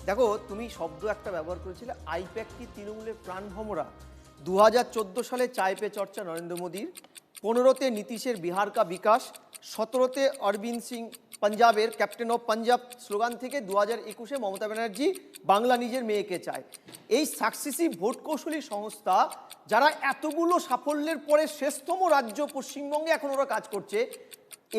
দেখো, তুমি শব্দ একটা ব্যবহার করেছিলে, আইপ্যাক কি তৃণমূলের প্রাণভমরা। 2014 সালে চায় পে চর্চা নরেন্দ্র মোদীর, 15তে নীতিশের বিহার কা বিকাশ, 17তে অরবিন্দ সিং পাঞ্জাবের ক্যাপ্টেন অফ পাঞ্জাব স্লোগান থেকে 2021-এ মমতা ব্যানার্জি বাংলা নিজের মেয়েকে চায়। এই সাকসেসিভ ভোট কৌশলী সংস্থা যারা এতগুলো সাফল্যের পরে শেষতম রাজ্য পশ্চিমবঙ্গে এখন ওরা কাজ করছে,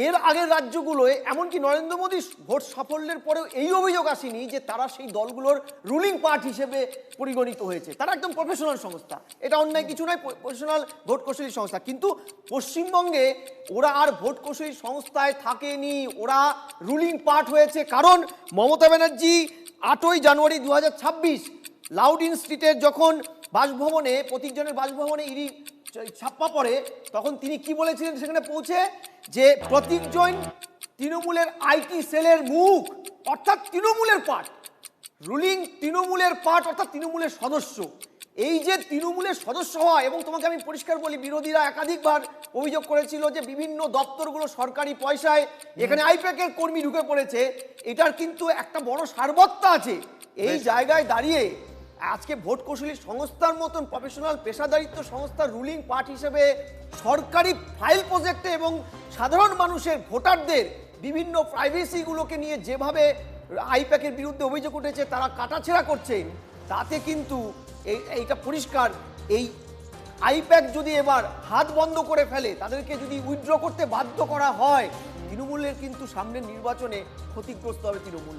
এর আগের রাজ্যগুলোয় এমনকি নরেন্দ্র মোদীর ভোট সাফল্যের পরেও এই অভিযোগ আসেনি যে তারা সেই দলগুলোর রুলিং পার্ট হিসেবে পরিগণিত হয়েছে। তারা একদম প্রফেশনাল সংস্থা, এটা অন্যায় কিছু নয়, প্রফেশনাল ভোট কৌশলী সংস্থা। কিন্তু পশ্চিমবঙ্গে ওরা আর ভোট কৌশলী সংস্থায় থাকেনি, ওরা রুলিং পার্ট হয়েছে। কারণ মমতা ব্যানার্জি 8ই জানুয়ারি 2026 লাউডিন স্ট্রিটের যখন বাসভবনে, প্রতীকজনের বাসভবনে ইডি ছাপ্পা পড়ে, তখন তিনি কি বলেছিলেন সেখানে পৌঁছে, যে প্রতীকজন তৃণমূলের আইটি সেলের মুখ, অর্থাৎ তৃণমূলের পার্ট, রুলিং তৃণমূলের পার্ট, অর্থাৎ তৃণমূলের সদস্য। এই যে তৃণমূলের সদস্য হওয়া, এবং তোমাকে আমি পরিষ্কার বলি, বিরোধীরা একাধিকবার অভিযোগ করেছিল যে বিভিন্ন দপ্তরগুলো সরকারি পয়সায় এখানে আইপ্যাকের কর্মী ঢুকে পড়েছে। এটার কিন্তু একটা বড় সারবত্তা আছে। এই জায়গায় দাঁড়িয়ে আজকে ভোট কৌশলী সংস্থার মতন প্রফেশনাল পেশাদারিত্ব সংস্থার রুলিং পার্ট হিসেবে সরকারি ফাইল প্রজেক্টে এবং সাধারণ মানুষের ভোটারদের বিভিন্ন প্রাইভেসিগুলোকে নিয়ে যেভাবে আইপ্যাকের বিরুদ্ধে অভিযোগ উঠেছে, তারা কাটাছেঁড়া করছেন, তাতে কিন্তু এইটা পরিষ্কার। এই আইপ্যাক যদি এবার হাত বন্ধ করে ফেলে, তাদেরকে যদি উইথড্র করতে বাধ্য করা হয়, তৃণমূলের কিন্তু সামনের নির্বাচনে ক্ষতিগ্রস্ত হবে তৃণমূল।